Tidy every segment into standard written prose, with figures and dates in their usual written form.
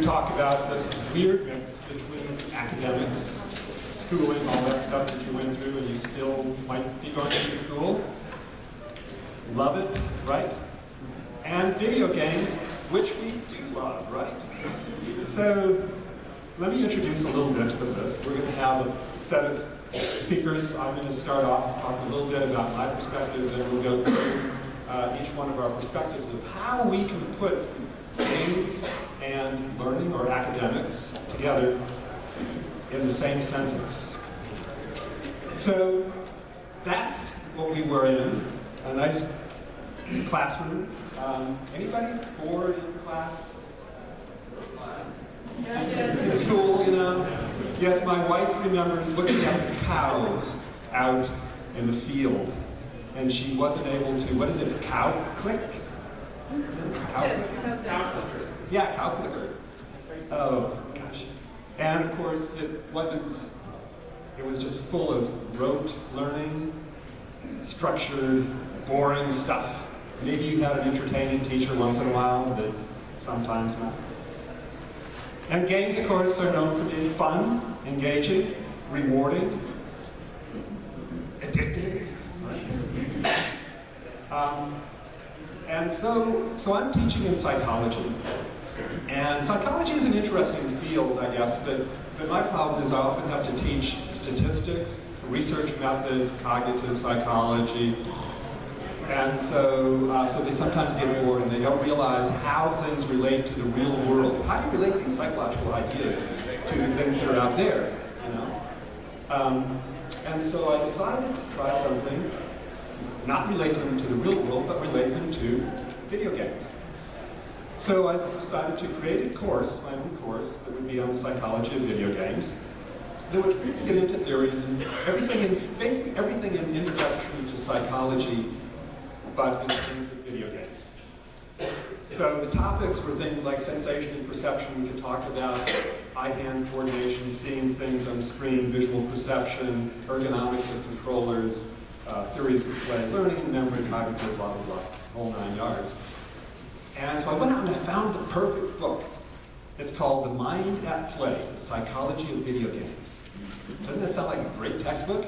talk about this weird mix between academics, schooling, all that stuff that you went through and you still might be going to school. Love it, right? And video games, which we do love, right? So, let me introduce a little bit with this. We're going to have a set of speakers. I'm going to start off, talk a little bit about my perspective, and we'll go through each one of our perspectives of how we can put games and learning or academics together in the same sentence. So that's what we were in, a nice classroom. Anybody bored in class? In school, you know? Yes, my wife remembers looking at the cows out in the field, and she wasn't able to, what is it, cow click? Cow clicker? Cow clicker. Yeah, cow clicker. Oh, gosh. And of course, it was just full of rote learning, structured, boring stuff. Maybe you had an entertaining teacher once in a while, but sometimes not. And games, of course, are known for being fun, engaging, rewarding, addictive. And so I'm teaching in psychology. And psychology is an interesting field, I guess, but my problem is I often have to teach statistics, research methods, cognitive psychology. And so they sometimes get bored and they don't realize how things relate to the real world. How do you relate these psychological ideas to the things that are out there, you know? And so I decided to try something, not relate them to the real world, but relate them to video games. So I decided to create a course, my own course, that would be on the psychology of video games, that would get into theories and basically everything in introduction to psychology, but in terms of video games. So the topics were things like sensation and perception. We could talk about eye-hand coordination, seeing things on screen, visual perception, ergonomics of controllers, theories of play, learning, memory, cognitive, blah, blah, blah, whole 9 yards. And so I went out and I found the perfect book. It's called The Mind at Play, The Psychology of Video Games. Doesn't that sound like a great textbook?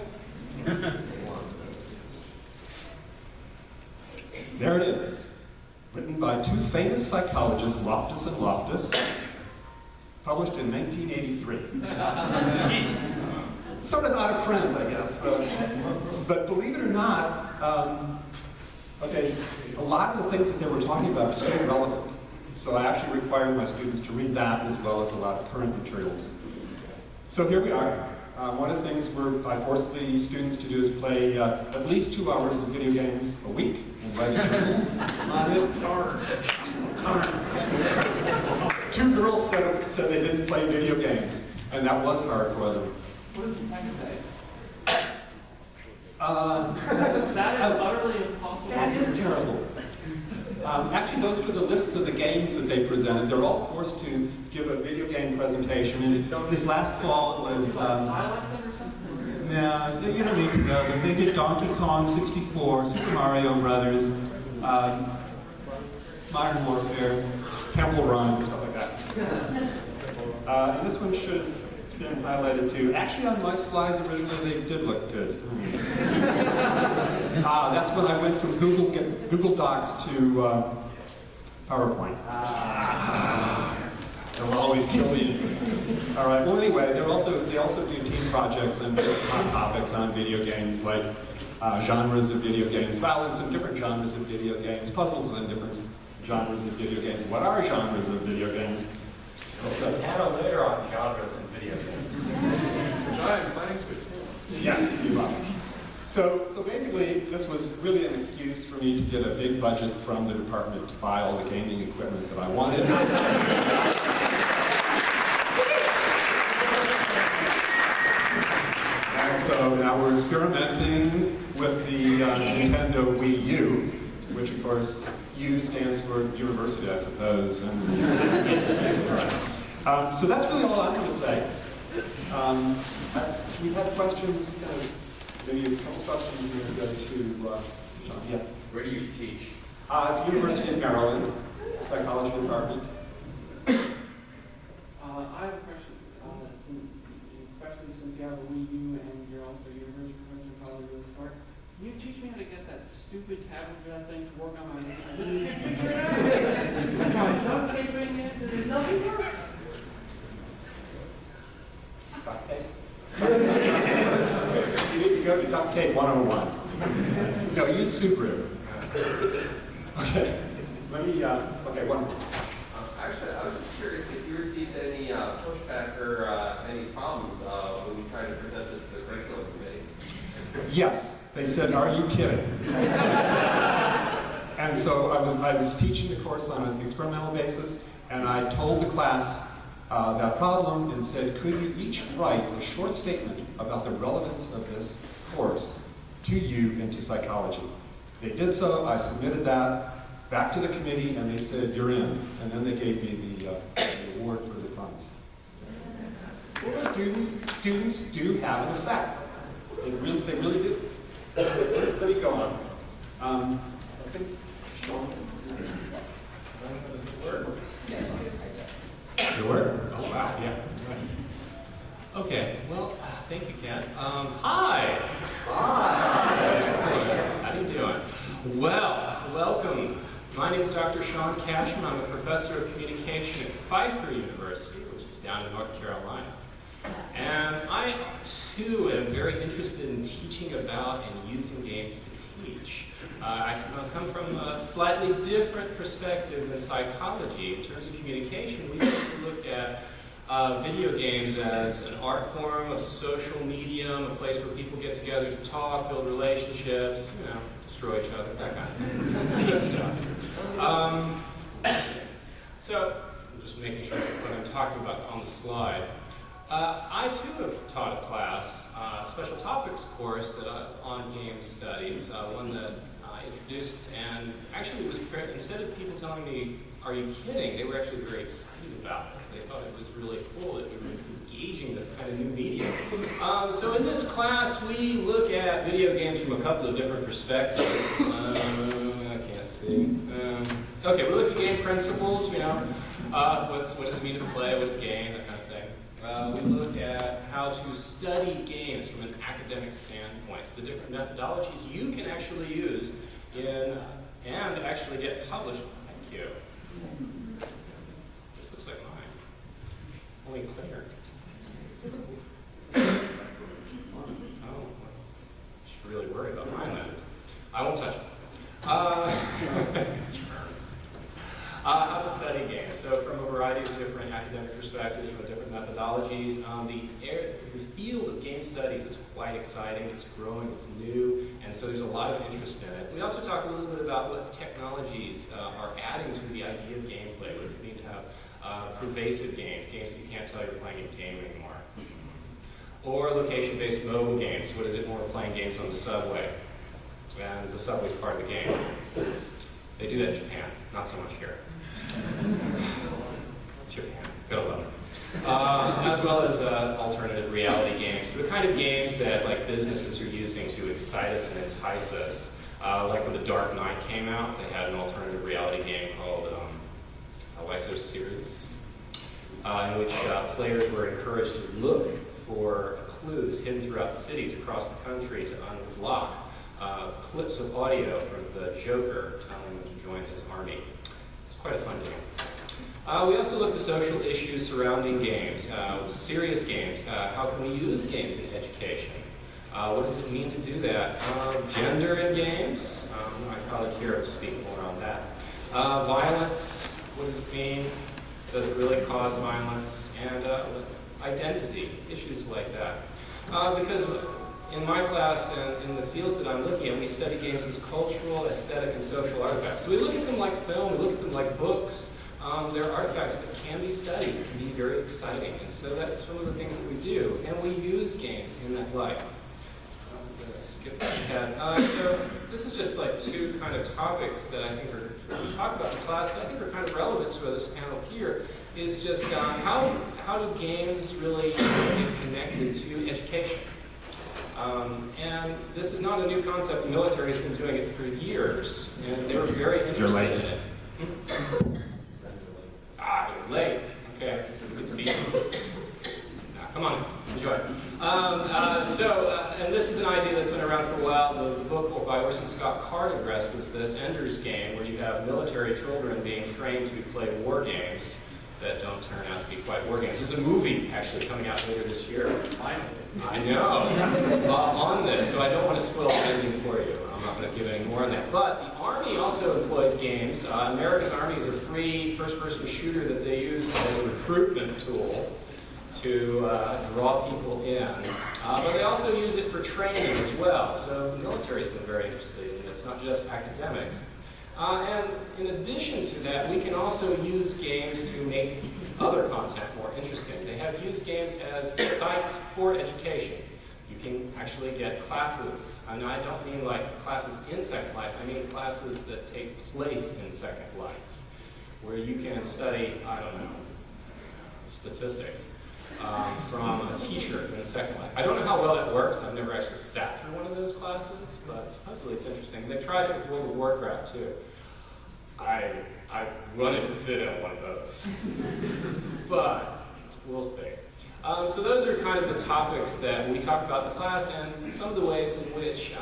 There it is, written by two famous psychologists, Loftus and Loftus, published in 1983. Sort of out of print, I guess. But believe it or not, okay, a lot of the things that they were talking about are still relevant. So I actually required my students to read that as well as a lot of current materials. So here we are. One of the things I force the students to do is play at least 2 hours of video games a week and write a journal on it. Darn. 2 girls said they didn't play video games, and that was hard for them. What does the text say? That is utterly impossible. That is terrible. Actually, those were the lists of the games that they presented. They're all forced to give a video game presentation. And this last fall was... no, you don't need to know. They did Donkey Kong 64, Super Mario Brothers, Modern Warfare, Temple Run, stuff like that. And this one should have been highlighted too. Actually, on my slides originally, they did look good. That's when I went from Google Docs to PowerPoint. They'll always kill you. All right. Well, anyway, they also do team projects and hot topics on video games, like genres of video games, violence in different genres of video games, puzzles in different genres of video games. What are genres of video games? Panel later on genres in video games, which I am planning to. Yes, you must. So basically, this was really an excuse for me to get a big budget from the department to buy all the gaming equipment that I wanted. And so now we're experimenting with the Nintendo Wii U, which of course U stands for university, I suppose. And, so that's really all I'm going to say. We have questions. Maybe a couple questions we're going to go to John. Yeah. Where do you teach? University of Maryland, psychology department. tablet for that thing to work on my this can't figure it out. I tried duct taping it, and nothing works. Duct tape? You need to go to duct tape 101. No, use Subaru. Okay. Let me, okay, one more. Actually, I was just curious if you received any pushback or any problems when you tried to present this to the curriculum committee. Yes, they said, "Are you kidding?" And so I was teaching the course on an experimental basis, and I told the class that problem and said, "Could you each write a short statement about the relevance of this course to you and to psychology?" They did so. I submitted that back to the committee, and they said, "You're in." And then they gave me the award for the funds. Students do have an effect. They really do. Let me go on. I think Sean. Your work? Oh, wow, yeah. Okay, well, thank you, Ken. Hi! Excellent. How you doing? Well, welcome. My name is Dr. Sean Cashman. I'm a professor of communication at Pfeiffer University, which is down in North Carolina. And I, too, am very interested in teaching about and using games to teach. I come from a slightly different perspective than psychology. In terms of communication, we tend to look at video games as an art form, a social medium, a place where people get together to talk, build relationships, destroy each other, that kind of good stuff. So, I'm just making sure that what I'm talking about is on the slide. I too have taught a class, a special topics course on game studies, one that I introduced, and actually it was, instead of people telling me, "Are you kidding?" they were actually very excited about it. They thought it was really cool that we were engaging this kind of new medium. So in this class, we look at video games from a couple of different perspectives. I can't see. Okay, we look at game principles, what does it mean to play, what is game, that kind of thing. We look at how to study games from an academic standpoint, so the different methodologies you can actually use and actually get published. Thank you. This looks like mine. Only clear. Oh, should really worry about mine then. I won't touch it. How to study games. So from a variety of different academic perspectives, from different methodologies, the field of game studies is quite exciting. It's growing, it's new, and so there's a lot of interest in it. We also talk a little bit about what technologies are adding to the idea of gameplay. What does it mean to have pervasive games that you can't tell you're playing a game anymore? Or location-based mobile games. What is it when we're playing games on the subway? And the subway's part of the game. They do that in Japan, not so much here. Japan, gotta love it. As well as alternative reality games. So the kind of games that businesses are using to excite us and entice us. Like when The Dark Knight came out, they had an alternative reality game called Lyso Series, in which players were encouraged to look for clues hidden throughout cities across the country to unlock clips of audio from the Joker telling them to join his army. It's quite a fun game. We also look at social issues surrounding games, serious games. How can we use games in education? What does it mean to do that? Gender in games. My colleague here will speak more on that. Violence. What does it mean? Does it really cause violence? And identity. Issues like that. Because in my class and in the fields that I'm looking at, we study games as cultural, aesthetic, and social artifacts. So we look at them like film, we look at them like books. They're artifacts that can be studied, can be very exciting. And so that's one of the things that we do. And we use games in that light. I'm going to skip ahead. So this is just two kind of topics that I think are, we talk about in class, that I think are kind of relevant to this panel here, is just how do games really get connected to education? And this is not a new concept. The military has been doing it for years, and they were very interested in it. You're late. Okay, so good to be here. Come on, enjoy. And this is an idea that's been around for a while. The book by Orson Scott Card addresses is this Ender's Game, where you have military children being trained to play war games that don't turn out to be quite war games. There's a movie actually coming out later this year. Finally. I know, on this, so I don't want to spoil the ending for you. I'm not going to give any more on that. But the Army also employs games. America's Army is a free first-person shooter that they use as a recruitment tool to draw people in. But they also use it for training as well. So the military's been very interested in this, not just academics. And in addition to that, we can also use games to make other content more interesting. They have used games as sites for education. You can actually get classes, and I don't mean like classes in Second Life, I mean classes that take place in Second Life, where you can study, I don't know, statistics from a teacher in Second Life. I don't know how well that works. I've never actually sat through one of those classes, but supposedly it's interesting. They've tried it with World of Warcraft too. I wanted to sit in one of those, but we'll see. So those are kind of the topics that we talk about in the class and some of the ways in which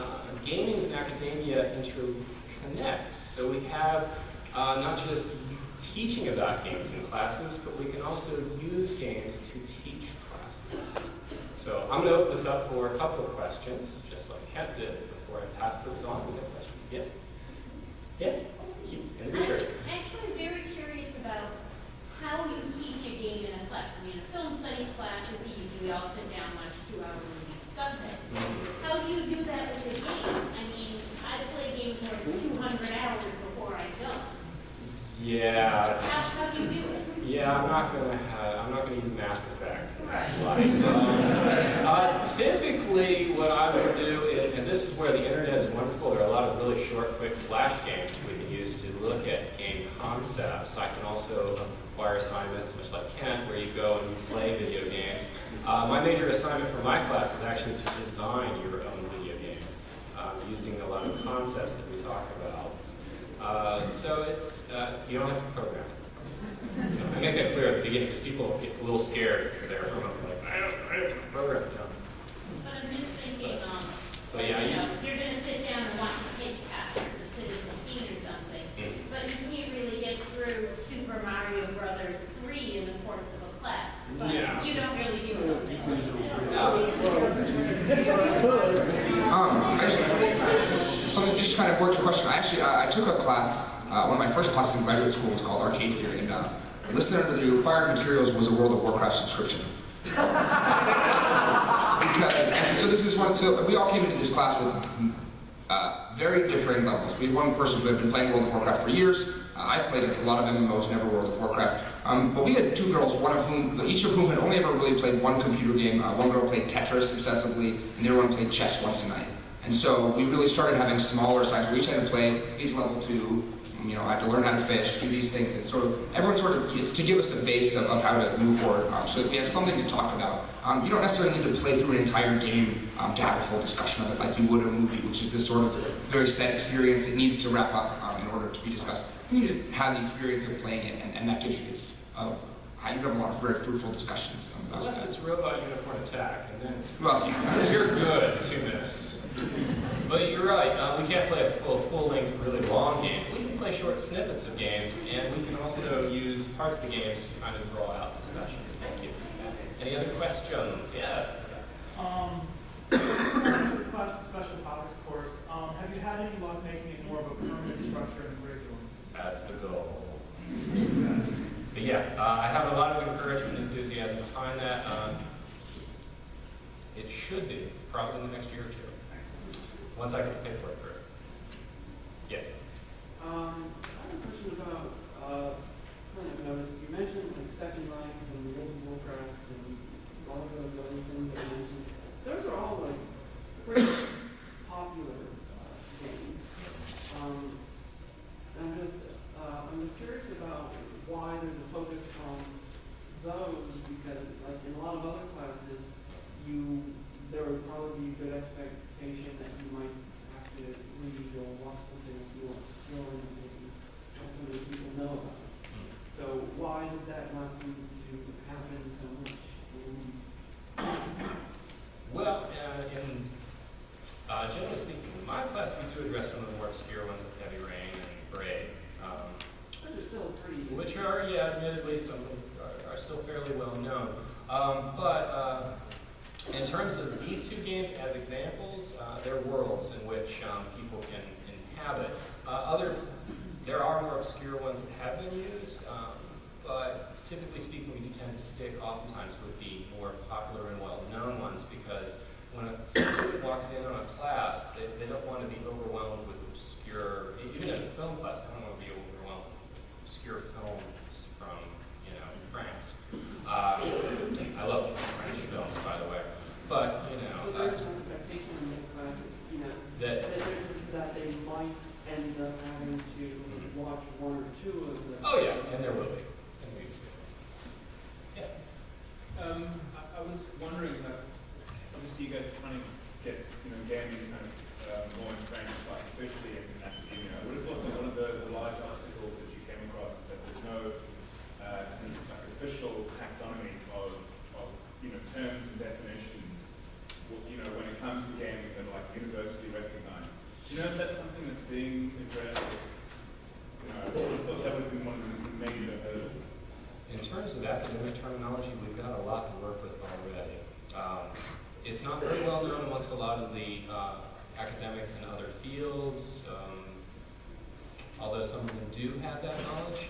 gaming and academia interconnect. So we have not just teaching about games in classes, but we can also use games to teach classes. So I'm going to open this up for a couple of questions, just like Kent did before I pass this on. We have a question. Yes? Yes? You, in the research. I'm actually very curious about how you teach a game in a class. I mean, a film studies class is easy. We all sit down like 2 hours and we discuss it. How do you do that with a game? I mean, I play games for 200 hours before I go. Yeah. How do you do it? Yeah, I'm not gonna use Mass Effect. Right. Typically, what I would do, and this is where the internet is wonderful. There are a lot of really short, quick flash games we can use to look at game concepts. I can also require assignments, much like Kent, where you go and you play video games. My major assignment for my class is actually to design your own video game using a lot of concepts that we talk about. So it's you don't have to program. So I make that clear at the beginning because people get a little scared if you're there for a moment, like, I don't program. No. But I'm just thinking, But yeah, you're going to sit down and watch a pitch cast or Citizen Kane or something, but you can't really get through Super Mario Brothers 3 in the course of a class. But Yeah. you don't really do something. Something just kind of worked your question. I took a class, one of my first classes in graduate school was called Arcade Theory, and listed under the required materials was a World of Warcraft subscription. So this is one. So we all came into this class with very differing levels. We had one person who had been playing World of Warcraft for years. I've played a lot of MMOs, never World of Warcraft. But we had 2 girls, each of whom had only ever really played one computer game. One girl played Tetris obsessively, and the other one played chess once a night. And so we really started having smaller sites. We each had to play each level 2. You know, I had to learn how to fish, do these things, and to give us a base of how to move forward, so that we have something to talk about. You don't necessarily need to play through an entire game to have a full discussion of it like you would a movie, which is this sort of very set experience. It needs to wrap up in order to be discussed. You just have the experience of playing it, and that gives you this. You have a lot of very fruitful discussions about Unless that. it's Robot Unicorn Attack, and then Well, yeah. you're good in 2 minutes. But you're right, we can't play a full-length, really long game. We can play short snippets of games, and we can also use parts of the games to kind of draw out discussion. Thank you. Any other questions? Yes? This class is a special topics course. Have you had any luck making it more of a permanent structure in the curriculum? That's the goal. But yeah, I have a lot of encouragement and enthusiasm behind that. It should be, probably in the next year or 2. Once I get the paperwork through. Yes? I have a question about, kind of noticed, you mentioned like Second Life and World of Warcraft and all of those other things that you mentioned. Those are all like pretty popular games. And I'm just curious about why there's a focus on those, because like in a lot of other classes, there would probably be a good expectation that you might have to admittedly, some of them are still fairly well known. In terms of these two games as examples, they're worlds in which people can inhabit. There are more obscure ones that have been used, but typically speaking, we do tend to stick oftentimes with the more popular and well-known ones, because when a student walks in on a class, they don't want to be overwhelmed with obscure, even in a film class, they don't want to be overwhelmed with obscure films from, France. I love French films, by the way. But, So there's an expectation in this class, that they might end up having to watch one or two of them. Oh yeah, and there will be. Yeah. I was wondering, obviously you guys are trying to get gaming kind of more entrenched artificially in academia. I would have thought that one of the large obstacles that you came across is that there's no kind of like official taxonomy of terms and definitions. When it comes to gaming that are like universally recognized. Do you know if that's something that's being addressed? I thought that would have been one of the major hurdles. In terms of academic terminology, we've got a lot to work with already. It's not very well known amongst a lot of the academics in other fields, although some of them do have that knowledge.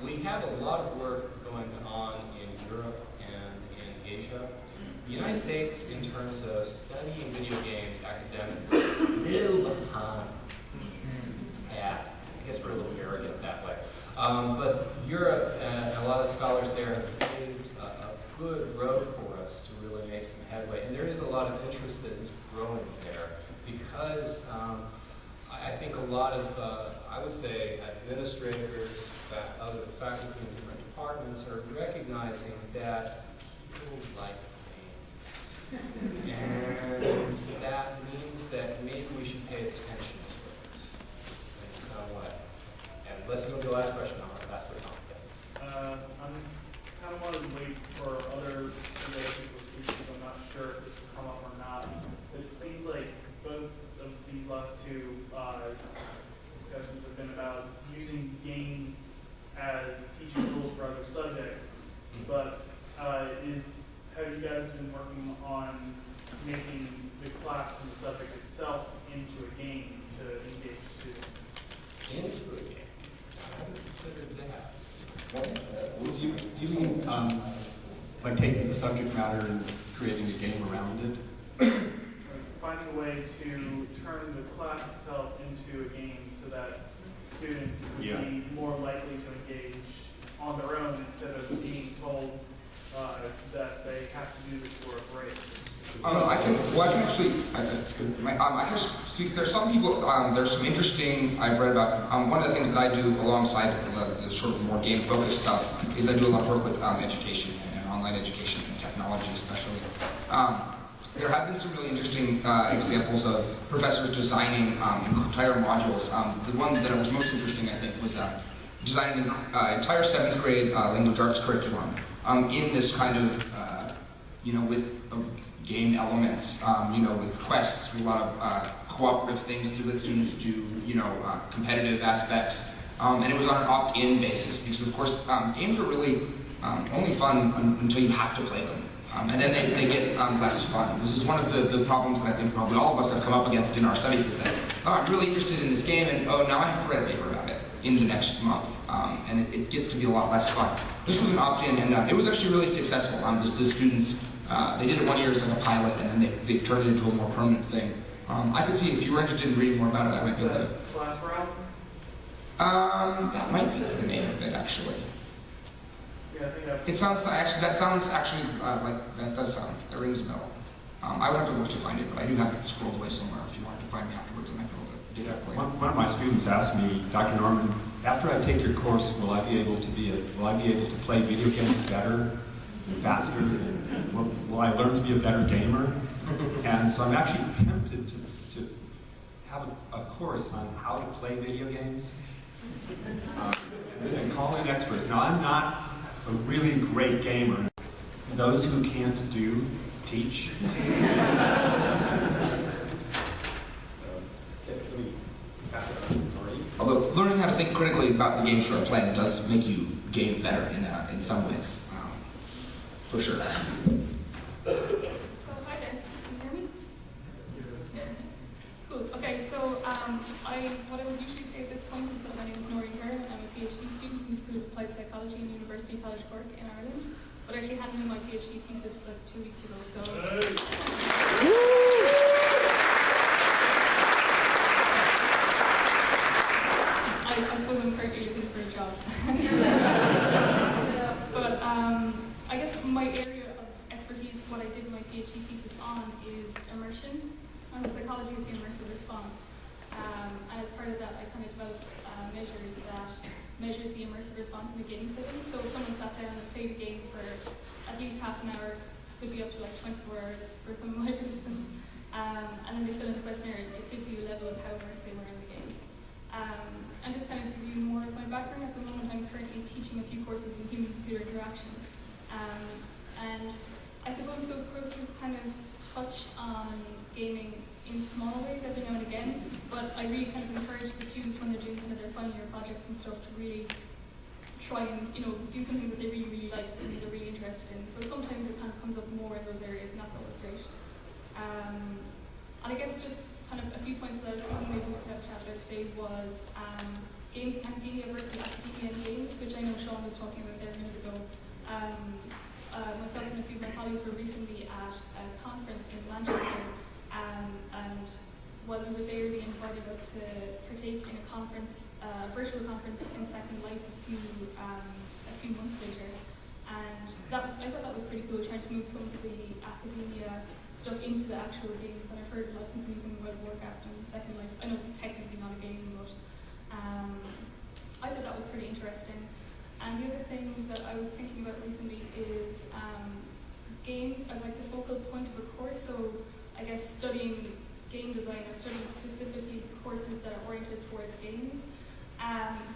We have a lot of work going on in Europe and in Asia. The United States, in terms of studying video games academically, little behind. Yeah, I guess we're a little arrogant that way. But Europe and a lot of scholars there have paved a good road for us to really make some headway. And there is a lot of interest that is growing there, because I think a lot of, I would say, administrators, other faculty in different departments are recognizing that people like and that means that maybe we should pay attention to it in some way. And let's go to the last question. I'll pass this on. Yes. I'm kind of wanted to wait for other people to speak. I'm not sure if this will come up or not. But it seems like both of these last two discussions have been about using games as teaching tools for other subjects. But have you guys been working on making the class and the subject itself into a game to engage students? Into a game? I haven't considered that. Do you mean like taking the subject matter and creating a game around it? Finding a way to turn the class itself into a game so that students would be more likely to engage on their own instead of being told that they have to do this for a break. I can speak. There's some people. There's some interesting. I've read about. One of the things that I do alongside the sort of more game-focused stuff is I do a lot of work with education and online education and technology, especially. There have been some really interesting examples of professors designing entire modules. The one that was most interesting, I think, was designing an entire 7th grade language arts curriculum in this kind of, with game elements, with quests, with a lot of cooperative things to let students do, competitive aspects. And it was on an opt-in basis because, of course, games are really only fun until you have to play them. And then they get less fun. This is one of the problems that I think probably all of us have come up against in our studies is that, I'm really interested in this game, and now I have to write a paper about it in the next month. And it gets to be a lot less fun. This was an opt-in, and it was actually really successful. The students, they did it 1 year as like a pilot, and then they turned it into a more permanent thing. I could see if you were interested in reading more about it, I might be able to. Class route? That might be the name of it, actually. Yeah, I think It sounds actually. That sounds actually like that does sound. That rings a bell. I would have to look to find it, but I do have it scrolled away somewhere. If you wanted to find me afterwards, and I can do that for you. One of my students asked me, Dr. Norman, after I take your course, will I be able to play video games better, faster? Will I learn to be a better gamer? And so I'm actually tempted to have a course on how to play video games and call in experts. Now, I'm not a really great gamer. Those who can't do, teach. but learning how to think critically about the games you're playing does make you game better in some ways, for sure. So hi there, can you hear me? Cool. Okay, so what I would usually say at this point is that my name is Noreen Byrne. I'm a PhD student in the School of Applied Psychology in University College Cork in Ireland. But I actually handed in my PhD thesis like 2 weeks ago, so. I suppose I'm currently looking for a job. But I guess my area of expertise, what I did my PhD thesis on, is immersion and the psychology of the immersive response. And as part of that, I kind of developed measures that measures the immersive response in a gaming setting. So if someone sat down and played a game for at least half an hour, could be up to like 24 hours for some of my participants, and then they fill in the questionnaire, it gives you a level of how immersed they were in the game. And just kind of give you more of my background. At the moment, I'm currently teaching a few courses in human-computer interaction. And I suppose those courses kind of touch on gaming in small ways every now and again, but I really kind of encourage the students when they're doing kind of their final year projects and stuff to really try and, do something that they really, really like, something they're really interested in. So sometimes it kind of comes up more in those areas, and that's always great. And I guess just kind of a few points that I was thinking maybe we could have a chat about today was games in academia versus academia and games, which I know Sean was talking about there a minute ago. Myself and a few of my colleagues were recently at a conference in Manchester, and while we were there, they invited us to partake in a conference, virtual conference in Second Life a few months later. And I thought that was pretty cool, trying to move some of the academia stuff into the actual games. And I've heard a lot of people using World of Warcraft and Second Life. I know it's technically not a game, but I thought that was pretty interesting. And the other thing that I was thinking about recently is games as like the focal point of a course. So I guess studying game design or studying specifically courses that are oriented towards games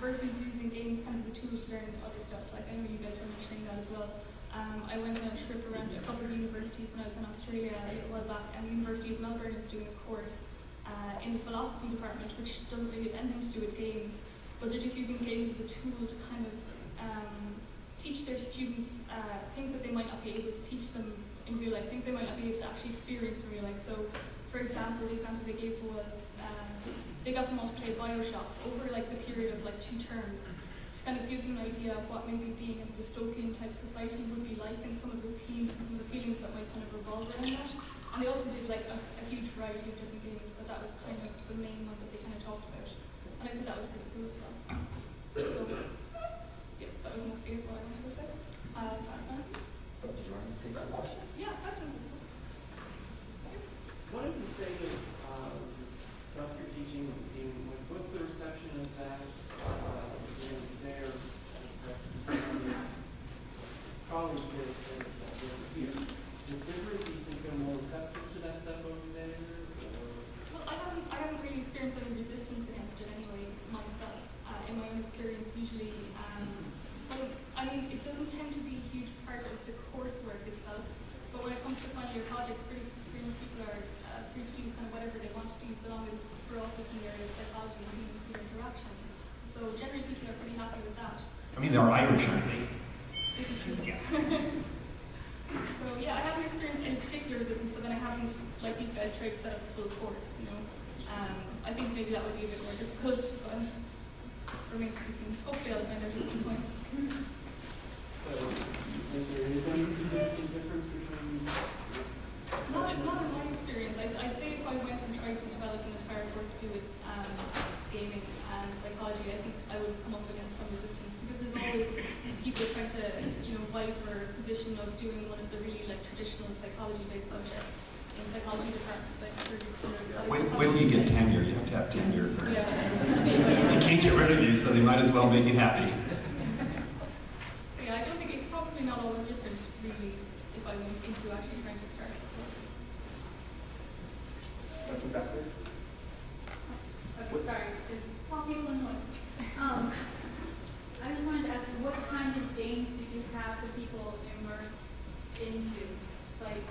versus using games kind of as a tool to learn other stuff. Like I know you guys were mentioning that as well. I went on a trip around a couple of universities when I was in Australia a little while back, and the University of Melbourne is doing a course in the philosophy department, which doesn't really have anything to do with games, but they're just using games as a tool to kind of teach their students things that they might not be able to teach them in real life, things they might not be able to actually experience in real life. So, for example, the example they gave was they got them all to play Bioshock over like the period of like 2 terms to kind of give them an idea of what maybe being in a dystopian type society would be like, and some of the themes and some of the feelings that might kind of revolve around that. And they also did like a huge variety of different games, but that was kind of the main one that they kind of talked about. And I think that was pretty cool as well. So, yeah, that was mostly what I wanted to say. Yeah, questions. What is the state of stuff you're teaching in, like, what's the reception of that there? Colleagues that are here. Is it different? Do you think they're more receptive to that stuff over there? Well, I haven't really experienced any resistance against it anyway myself. In my own experience, usually, I mean, it doesn't tend to be a huge part of the coursework itself. But when it comes to final year projects, pretty much people are free to do kind of whatever they want to do, so long as we're also in the area of psychology and human interaction. So generally, people are pretty happy with that. I mean, they're Irish, aren't they? So yeah, I haven't experienced any particular resistance, but then I haven't, like these guys, tried to set up a full course, I think maybe that would be a bit more difficult, but remains to be seen. Hopefully I'll find out at some point. So, is there any significant difference between... Not in my experience. I'd say if I went and tried to develop an entire course to do with gaming and psychology, I think I would come up against some resistance, because there's always people trying to, vie for a position of doing one of the really traditional psychology-based subjects in psychology departments. When you get tenure, you have to have tenure first. Yeah. They can't get rid of you, so they might as well make you happy. So yeah, I don't think it's probably not all that different, really, if I went into actually trying to start a course. Sorry, there's 12 people in noise. I just wanted to ask, what kinds of games did you have the people immersed into? Like,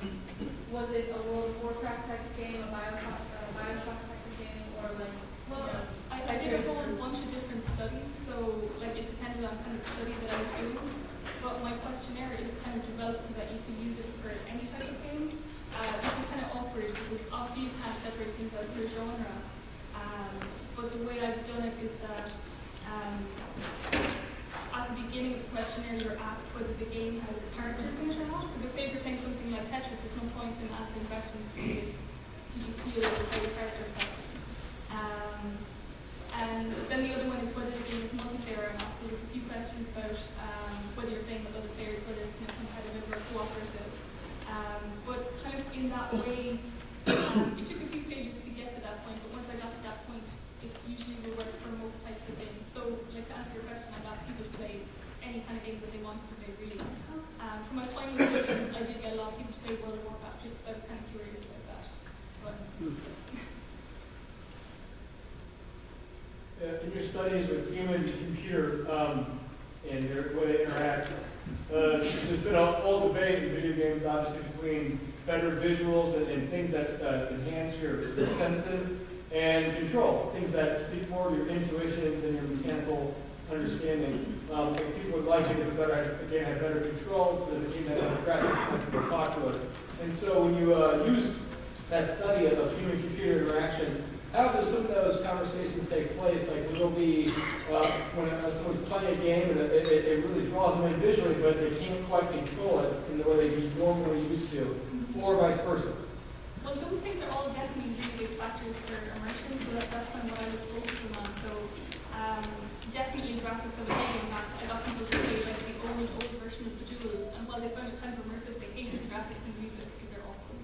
was it a World of Warcraft type of game, a Bioshock type of game, or like? Well, I did a whole bunch of different questionnaire, you're asked whether the game has characters in it or not. Because say if you're playing something like Tetris, there's no point in answering questions to you feel how your character affects. And then the other one is whether the game is multiplayer or not. So there's a few questions about whether you're playing with other players, whether it's kind of competitive or cooperative. But kind of in that way, it took a few stages to get to that point, but once I got to that point, it usually will work for most types of games. So, like, to answer your question, I got people to play any kind of game that they wanted to play, really. For my final game, I did get a lot of people to play World of Warcraft, just because I was kind of curious about that. But, in your studies with human computer and their way they interact, there's been all debate in video games, obviously, between better visuals and things that enhance your senses, and controls, things that speak more of your intuitions and your mechanical understanding. People would like it if the game had better controls, the game had better graphics, much more popular. And so when you use that study of human-computer interaction, how do some of those conversations take place? Like, will there be, when someone's playing a game and it really draws them in visually, but they can't quite control it in the way they normally used to, or vice versa? well, those things are all definitely really big factors for immersion, so that's kind of what I was focusing on. So, definitely graphics of a game that I got people to play like the old version of the Jewels, and while they found it kind of immersive, they hated the graphics and music because they're awful.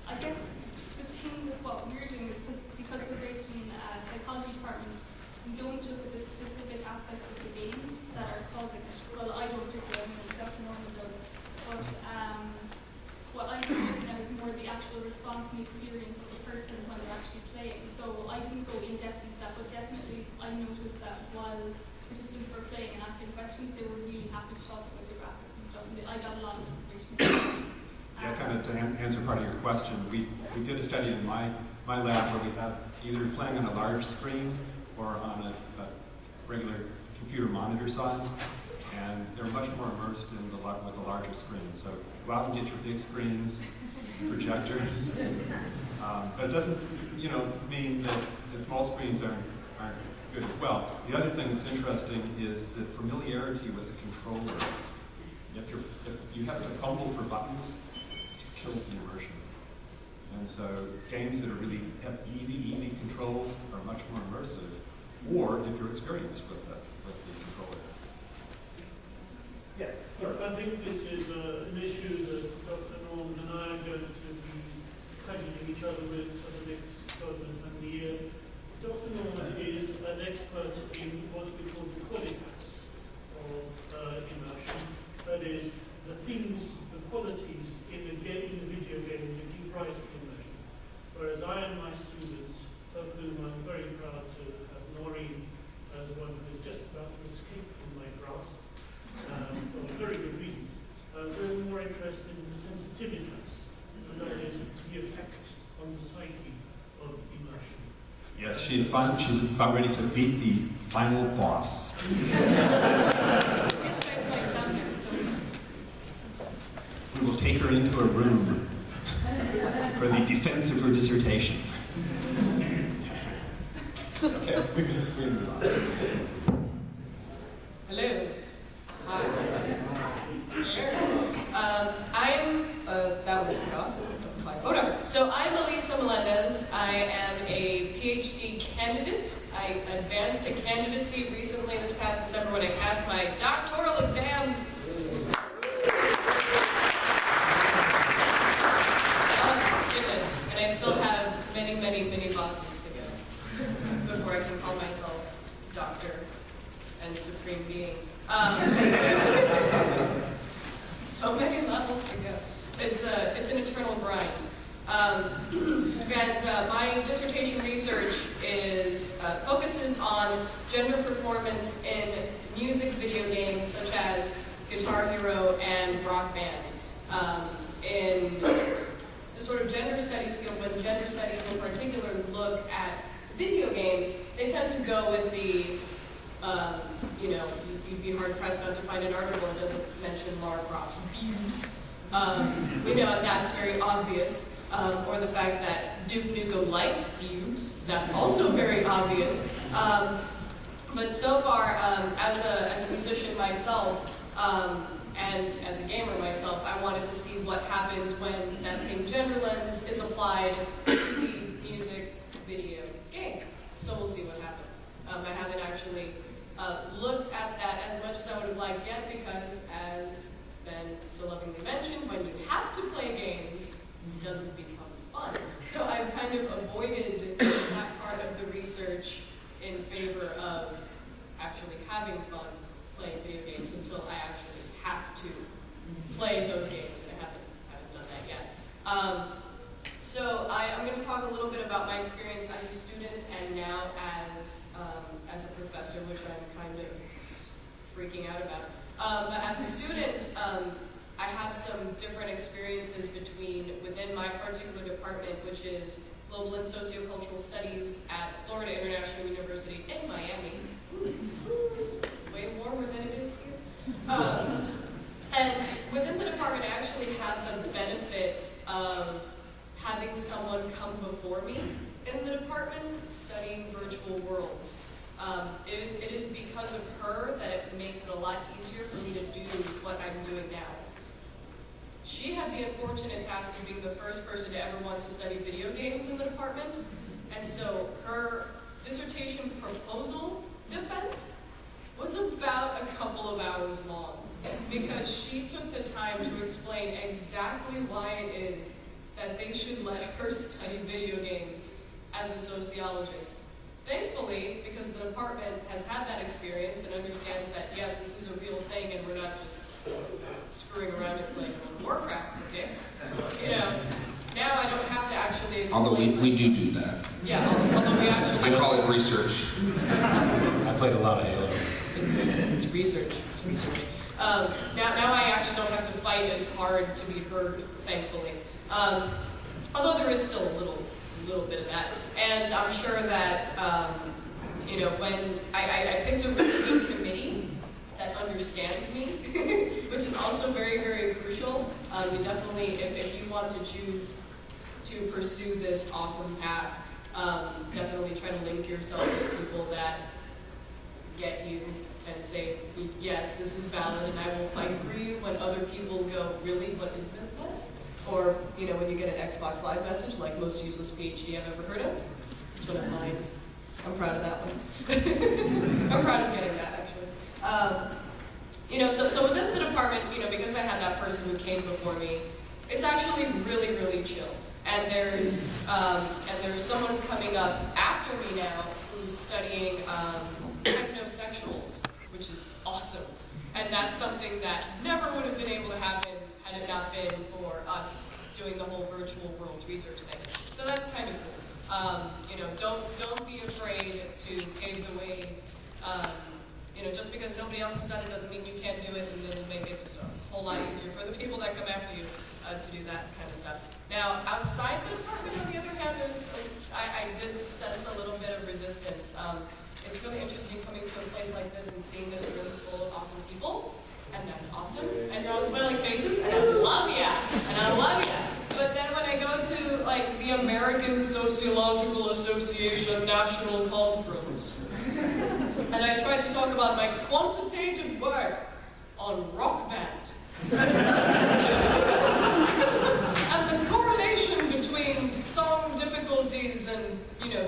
I guess the thing with what we're doing is because we're based in a psychology department, we don't look at the specific aspects of the games that are causing it. Well, I don't do it, Dr. Norman does. But what I'm looking at is more the actual response and experience of the person when they're actually playing. So I didn't go in depth into that, but definitely I noticed that while participants were playing and asking questions, they were really happy to talk about the graphics and stuff. And I got a lot of information. Yeah, kind of to answer part of your question, we did a study in my lab where we have either playing on a large screen or on a regular computer monitor size, and they're much more immersed in with a larger screen. So go out and get your big screens, projectors, but it doesn't mean that the small screens aren't good as well. The other thing that's interesting is the familiarity with the controller. If you have to fumble for buttons, kills the immersion. And so games that have easy controls are much more immersive, or if you're experienced with the controller. Yes. I think this is an issue that Dr. Norman and I are going to be questioning each other with for the next 12 and years. Dr. Norman is an expert in what we call the qualities of immersion. That is, the things, the qualities in the video game that give rise to immersion. Whereas I and my students, of whom I'm very proud to have Maureen as one who is just about to escape from my grasp, for very good reasons, we're more interested in the sensitivities, and that is the effect on the psyche of immersion. Yes, she's about ready to beat the final boss. We will take her into a room for the defense of her dissertation. Okay, we can move on. Hello. Hi. That was cut off. Whatever. So I'm Elisa Melendez. I am a PhD candidate. I advanced to candidacy recently this past December when I passed my doctoral exams. And I still have many bosses to go before I can call myself doctor and supreme being. So many levels to go. It's an eternal grind. And my dissertation research focuses on gender performance in music video games such as Guitar Hero and Rock Band. In the sort of gender studies field, when gender studies in particular look at video games, they tend to go with the, you'd be hard-pressed not to find an article that doesn't mention Lara Croft's boobs. We know that's very obvious. Or the fact that Duke Nukem likes boobs, that's also very obvious. But so far, as a musician myself, and as a gamer myself, I wanted to see what happens when that same gender lens is applied to the music video game. So we'll see what happens. I haven't actually looked at that as much as I would have liked yet, because as Ben so lovingly mentioned, when you have to play games, it doesn't become fun. So I've kind of avoided that part of the research in favor of actually having fun playing video games until I actually have to play those games, and I haven't done that yet. So I'm going to talk a little bit about my experience as a student and now as a professor, which I'm kind of freaking out about. But as a student, I have some different experiences within my particular department, which is Global and Sociocultural Studies at Florida International University in Miami. It's way warmer than it is here. And within the department, I actually have the benefit of having someone come before me in the department studying virtual worlds. It is because of her that it makes it a lot easier for me to do what I'm doing now. She had the unfortunate task of being the first person to ever want to study video games in the department, and so her dissertation proposal defense was about a couple of hours long, because she took the time to explain exactly why it is that they should let her study video games as a sociologist. Thankfully, because the department has had that experience and understands that, yes, this is a real thing and we're not just screwing around and playing World of Warcraft for kicks, now I don't have to actually explain. Although we do that. Yeah, although we actually... I call it research. I played a lot of Halo. It's research. It's research. Now I actually don't have to fight as hard to be heard, thankfully. Although there is still a little bit of that. And I'm sure that, when I picked a really good committee that understands me, which is also very, very crucial. You definitely, if you want to choose to pursue this awesome path, definitely try to link yourself with people that get you and say, yes, this is valid and I will fight for you, when other people go, really, what is this? Or, when you get an Xbox Live message, like most useless PhD I've ever heard of. It's one of mine. I'm proud of that one. I'm proud of getting that, actually. So within the department, because I had that person who came before me, it's actually really, really chill. And there's someone coming up after me now who's studying technosexuals, which is awesome. And that's something that never would have been able to happen had it not been for us doing the whole virtual worlds research thing. So that's kind of cool. Don't be afraid to pave the way. Just because nobody else has done it doesn't mean you can't do it, and then make it just a whole lot easier for the people that come after you to do that kind of stuff. Now, outside the department, on the other hand, I did sense a little bit of resistance. It's really interesting coming to a place like this and seeing this room full of awesome people. And that's awesome, and you're all smiling faces, and I love ya, and I love ya. But then when I go to, like, the American Sociological Association National Conference, and I try to talk about my quantitative work on Rock Band, and the correlation between song difficulties and,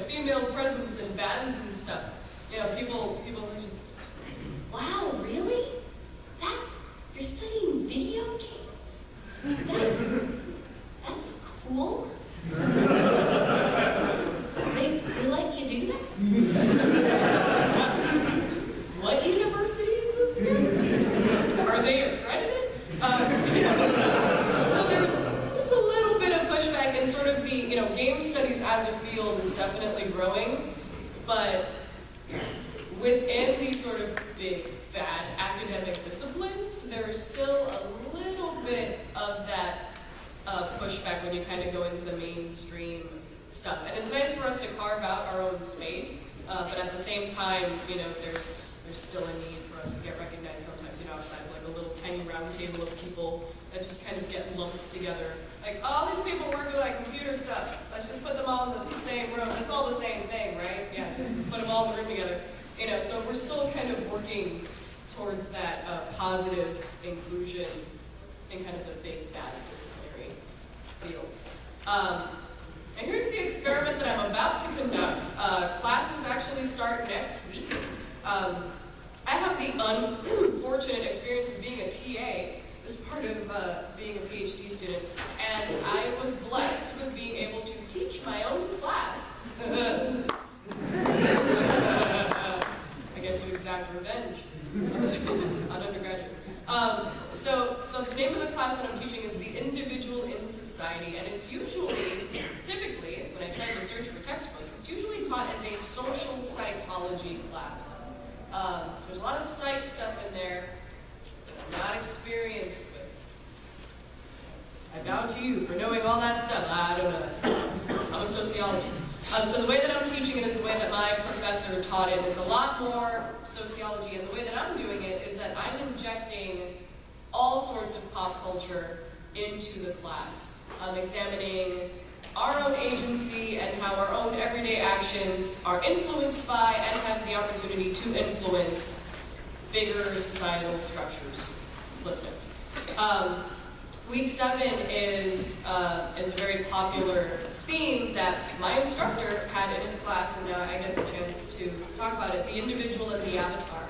female presence in bands and stuff, people mention, wow, really? You're studying video games? That's cool. They let you do that? What university is this again? Are they accredited? So there's a little bit of pushback, and sort of the, game studies as a field is definitely growing, but within these sort of big, bad academic disciplines, there's still a little bit of that pushback when you kind of go into the mainstream stuff. And it's nice for us to carve out our own space, but at the same time, there's still a need for us to get recognized sometimes, outside of like a little tiny round table of people that just kind of get lumped together. Like, all these people work with like computer stuff. Let's just put them all in the same room. It's all the same thing, right? Yeah, just put them all in the room together. So we're still kind of working towards that positive inclusion in kind of the big bad disciplinary fields. And here's the experiment that I'm about to conduct. Classes actually start next week. I have the unfortunate experience of being a TA as part of being a PhD student, and I was blessed with being able to teach my own class. I get to exact revenge on undergraduates. So the name of the class that I'm teaching is The Individual in Society, and it's usually, typically, when I try to search for textbooks, it's usually taught as a social psychology class. There's a lot of psych stuff in there that I'm not experienced with. I bow to you for knowing all that stuff. I don't know that stuff. I'm a sociologist. So the way that I'm teaching it is the way that my professor taught it. It's a lot more sociology, and the way that I'm doing it is that I'm injecting all sorts of pop culture into the class. I'm examining our own agency and how our own everyday actions are influenced by and have the opportunity to influence bigger societal structures. Footnotes. Week 7 is a very popular theme that my instructor had in his class, and now I get the chance to talk about it, the individual and the avatar.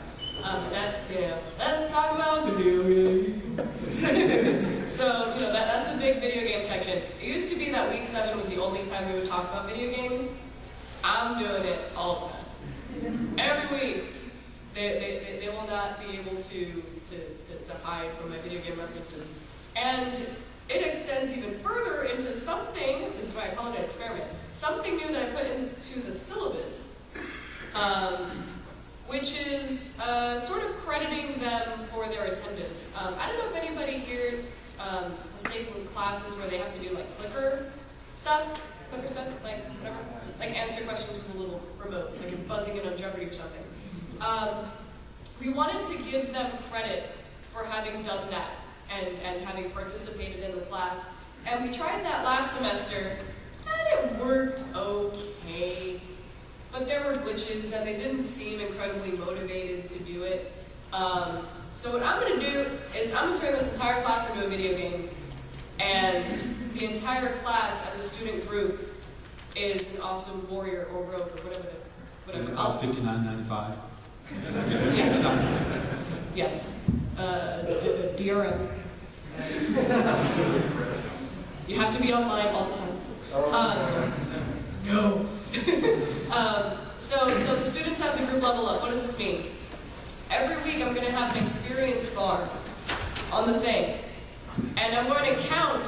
That's, let's talk about video games. So, that's the big video game section. It used to be that week 7 was the only time we would talk about video games. I'm doing it all the time. Every week, they will not be able to hide from my video game references. And it extends even further into something, this is why I call it an experiment, something new that I put into the syllabus, which is sort of crediting them for their attendance. I don't know if anybody here has taken classes where they have to do like clicker stuff, like whatever, like answer questions with a little remote, like you're buzzing in on Jeopardy or something. We wanted to give them credit for having done that and having participated in the class. And we tried that last semester, and it worked okay. But there were glitches, and they didn't seem incredibly motivated to do it. So what I'm going to do is I'm going to turn this entire class into a video game, and the entire class as a student group is an awesome warrior or rogue or whatever. Does it cost $59.95? Yes. DRM. You have to be online all the time. No. So the students as a group level up. What does this mean? Every week I'm going to have an experience bar on the thing. And I'm going to count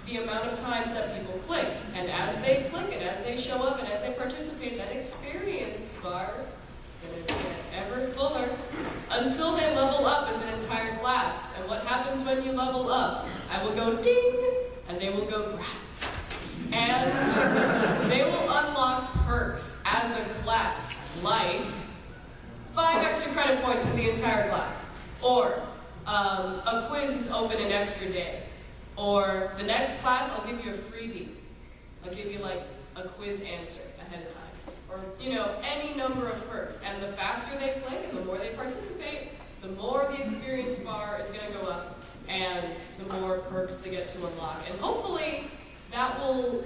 the amount of times that people click. And as they click and as they show up and as they participate, that experience bar is going to get ever fuller until they level up as an entire class. And what happens when you level up? I will go ding, and they will go rats. And they will unlock perks as a class, like 5 extra credit points in the entire class. Or a quiz is open an extra day. Or the next class, I'll give you a freebie. I'll give you like a quiz answer ahead of time. Or, any number of perks. And the faster they play and the more they participate, the more the experience bar is going to go up and the more perks they get to unlock. And hopefully that will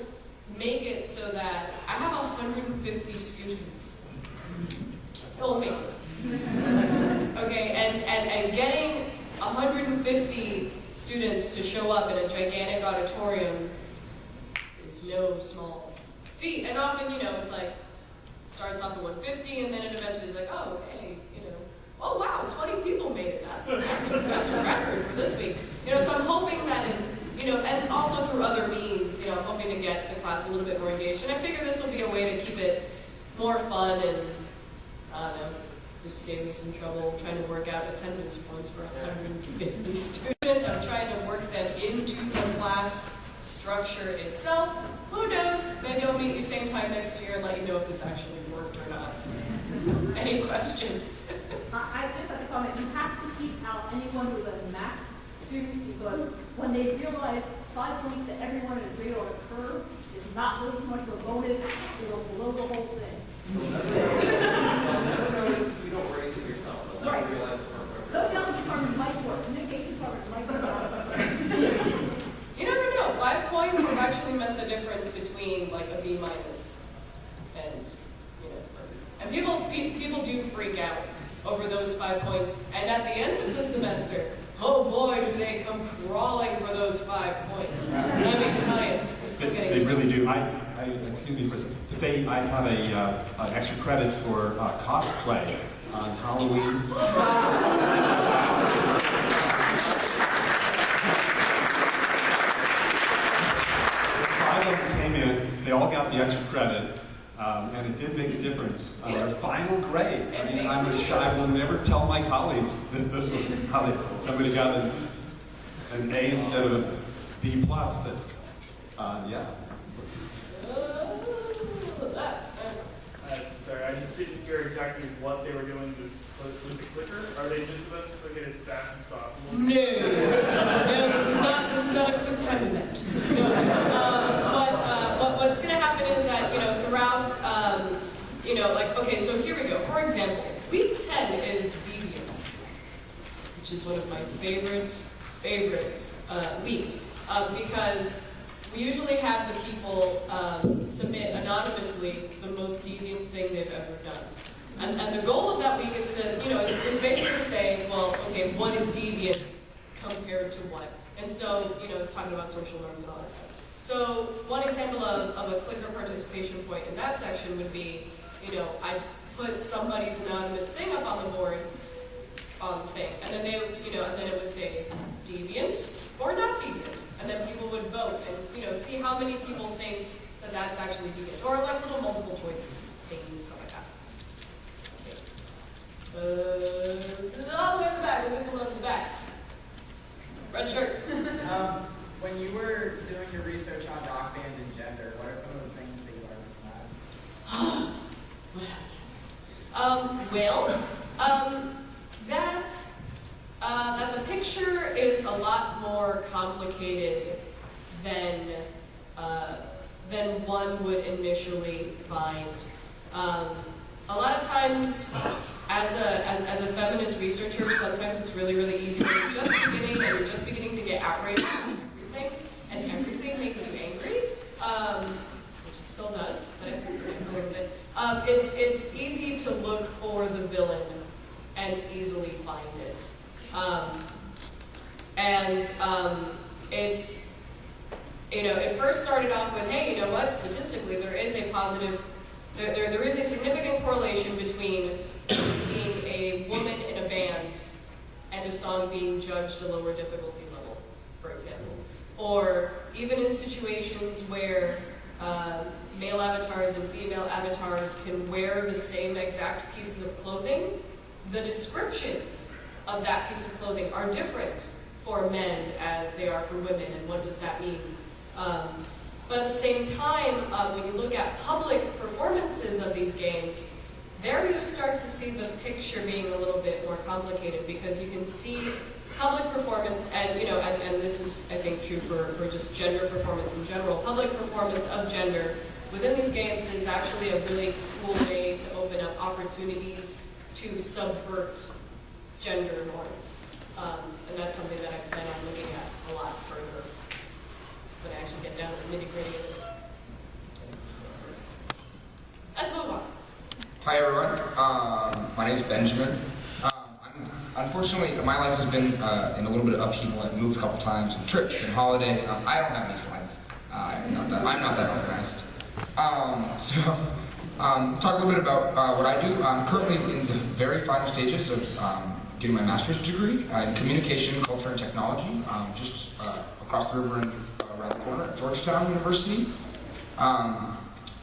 make it so that I have 150 students. Kill me. Okay, and getting 150 students to show up in a gigantic auditorium is no small feat. And often, it's like, starts off at 150 and then it eventually is like, oh, hey, oh wow, 20 people made it. That's a record for this week. So I'm hoping that and also through other means, I'm hoping to get the class a little bit more engaged. And I figure this will be a way to keep it more fun and, I don't know, just save me some trouble trying to work out attendance points for 150 students. I'm trying to work them into the class structure itself. Who knows? Maybe I'll meet you same time next year and let you know if this actually worked or not. Any questions? I just have to comment, you have to keep out anyone who's a math student because when they realize 5 points to everyone in a grade or a curve is not really too much of a bonus, it'll blow the whole thing. You don't raise it people do freak out over those 5 points, and at the end of the semester, oh boy, do they come crawling for those 5 points. Let me tell you, they're still getting They really do. Excuse me for a second. I have an extra credit for cosplay on Halloween. 5 of them came in. They all got the extra credit. And it did make a difference on their final grade. I mean, I'm a shy. I will never tell my colleagues that this was how somebody got an A instead of a B plus. But yeah. Sorry, I just didn't hear exactly what they were doing with the clicker. Are they just supposed to click it as fast as possible? No, this is not a quick time event. But what's going to happen is that, throughout, okay, so here we go. For example, week 10 is deviance, which is one of my favorite weeks, because we usually have the people submit anonymously the most deviant thing they've ever done. And the goal of that week is to, is basically say, well, okay, what is deviant compared to what? And so, it's talking about social norms and all that stuff. So one example of a clicker participation point in that section would be, I put somebody's anonymous thing up on the board, on the thing, and then they, and then it would say deviant or not deviant, and then people would vote and, see how many people think that that's actually deviant, or like little multiple choice things, stuff like that. All the way in the back, there's one in the back. Red shirt. When you were doing your research on rock band and gender, what are some of the things that you learned from that? That the picture is a lot more complicated than one would initially find. A lot of times, as a feminist researcher, sometimes it's really, really easy when you're just beginning to get outraged about everything, and everything makes you angry, which it still does, but it's a little bit. It's easy to look for the villain and easily find it. It's, it first started off with, hey, you know what, statistically there is a positive, there is a significant correlation between being a woman in a band and a song being judged a lower difficulty level, for example. Or even in situations where male avatars and female avatars can wear the same exact pieces of clothing, the descriptions of that piece of clothing are different for men as they are for women, and what does that mean? But at the same time, when you look at public performances of these games, there you start to see the picture being a little bit more complicated, because you can see public performance, and and this is, I think, true for just gender performance in general. Public performance of gender within these games is actually a really cool way to open up opportunities to subvert gender norms. And that's something that I plan on looking at a lot further when I actually get down to the nitty-gritty of it. Let's move on. Hi everyone, my name is Benjamin. Unfortunately, my life has been in a little bit of upheaval. I've moved a couple times, and trips and holidays. I don't have any slides. I'm not that organized. Talk a little bit about what I do. I'm currently in the very final stages of getting my master's degree in communication, culture, and technology, just across the river and around the corner at Georgetown University.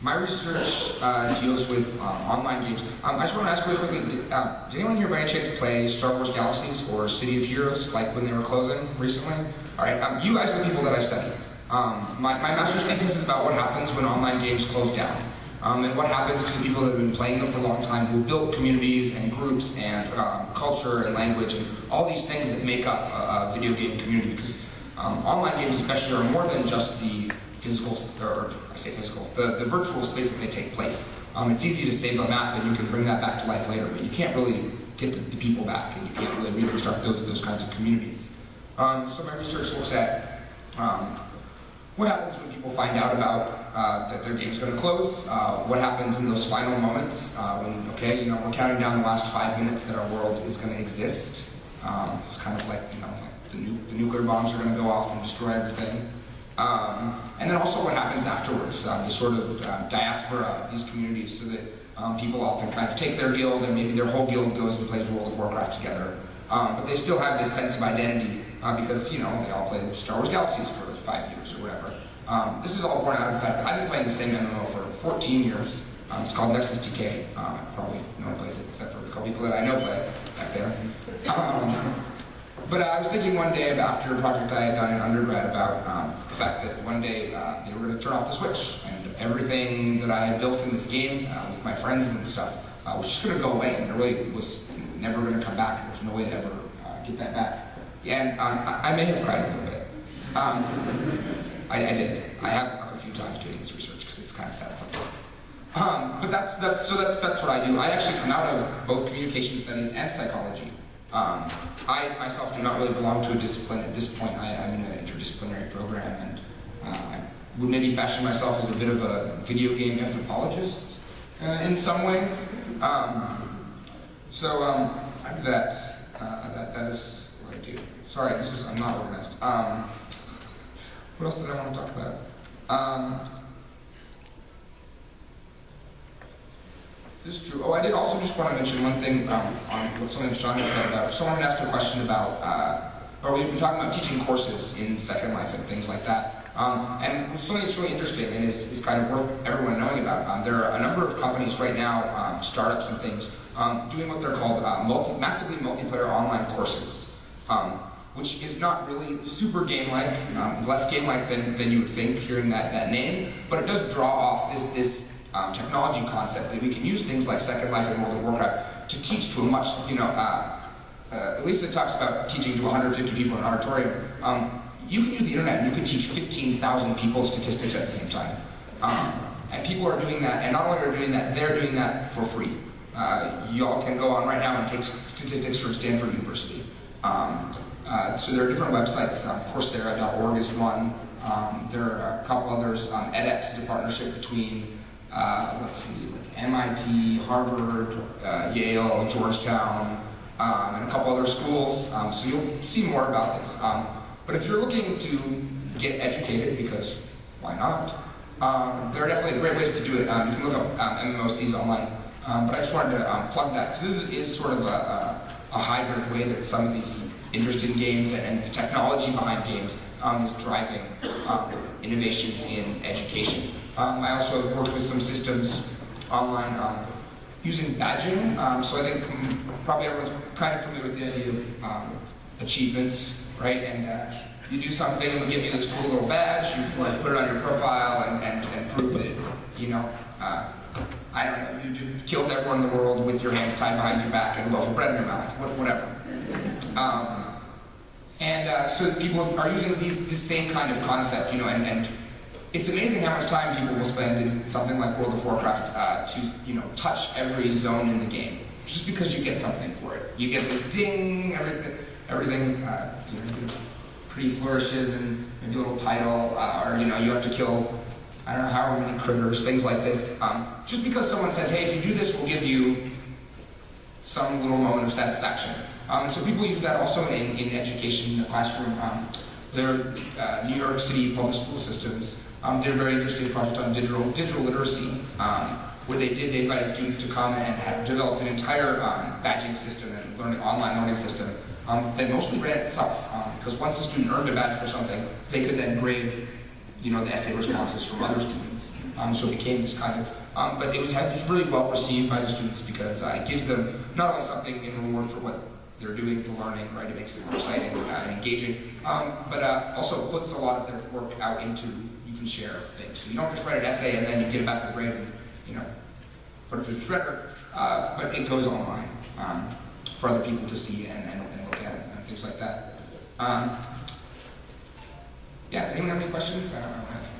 My research deals with online games. I just want to ask really quickly, did anyone here by any chance play Star Wars Galaxies or City of Heroes, like when they were closing recently? All right, you guys are the people that I study. My master's thesis is about what happens when online games close down, and what happens to the people that have been playing them for a long time, who built communities and groups and culture and language and all these things that make up a video game community. Because online games especially are more than just the physical, or I say physical, the virtual space that they take place. It's easy to save a map and you can bring that back to life later, but you can't really get the people back, and you can't really reconstruct those kinds of communities. So my research looks at what happens when people find out about that their game's going to close? What happens in those final moments when, okay, you know, we're counting down the last 5 minutes that our world is going to exist. It's kind of like, you know, like the nuclear bombs are going to go off and destroy everything. And then also what happens afterwards, the sort of diaspora of these communities, so that people often kind of take their guild and maybe their whole guild goes and plays World of Warcraft together. But they still have this sense of identity because, you know, they all play Star Wars Galaxies for 5 years or whatever. This is all born out of the fact that I've been playing the same MMO for 14 years. It's called Nexus DK. Probably no one plays it except for a couple people that I know play back there. But I was thinking one day after a project I had done in undergrad about the fact that one day they were going to turn off the switch and everything that I had built in this game with my friends and stuff was just going to go away, and there really was never going to come back. There was no way to ever get that back. And I may have cried a little bit. I did. I have a few times doing this research because it's kind of sad sometimes. But that's what I do. I actually come out of both communication studies and psychology. I myself do not really belong to a discipline at this point. I'm in an interdisciplinary program, and I would maybe fashion myself as a bit of a video game anthropologist in some ways. So I do that. That is what I do. Sorry, I'm not organized. What else did I want to talk about? This is true. Oh, I did also just want to mention one thing on what something Sean said about. Someone asked a question about, or we've been talking about teaching courses in Second Life and things like that. And something that's really interesting and is kind of worth everyone knowing about. There are a number of companies right now, startups and things, doing what they're called massively multiplayer online courses, which is not really super game-like, less game-like than you would think hearing that name, but it does draw off this technology concept that we can use things like Second Life and World of Warcraft to teach to a much, you know, at least it talks about teaching to 150 people in an auditorium. You can use the internet and you can teach 15,000 people statistics at the same time. And people are doing that, and not only are they doing that, they're doing that for free. Y'all can go on right now and take statistics from Stanford University. So there are different websites. Coursera.org is one. There are a couple others. edX is a partnership between let's see, like MIT, Harvard, Yale, Georgetown, and a couple other schools. So you'll see more about this. But if you're looking to get educated, because why not? There are definitely great ways to do it. You can look up MMOCs online. But I just wanted to plug that, because this is sort of a hybrid way that some of these interesting games and the technology behind games is driving innovations in education. I also have worked with some systems online using badging. So I think probably everyone's kind of familiar with the idea of achievements, right? And you do something and they'll give you this cool little badge, you like, put it on your profile and prove that, you know, I don't know, you killed everyone in the world with your hands tied behind your back and a loaf of bread in your mouth, whatever. So people are using this same kind of concept, you know, and it's amazing how much time people will spend in something like World of Warcraft to, you know, touch every zone in the game, just because you get something for it. You get the ding, everything, you know, pretty flourishes and maybe a little title, or, you know, you have to kill, I don't know, however many critters, things like this. Just because someone says, hey, if you do this, we'll give you some little moment of satisfaction. So people use that also in education, in the classroom. There are New York City public school systems. Did a very interesting project on digital literacy, where they invited students to come and have developed an entire badging system and online learning system that mostly ran itself. Because once a student earned a badge for something, they could then grade, you know, the essay responses from other students. So it became this kind of, but it was really well received by the students because it gives them not only something in reward for what they're doing, the learning, right? It makes it more exciting and engaging, but also puts a lot of their work out into, you can share things. So you don't just write an essay and then you get it back with a grade and, you know, put it through the shredder, but it goes online for other people to see and look at and things like that. Yeah, anyone have any questions?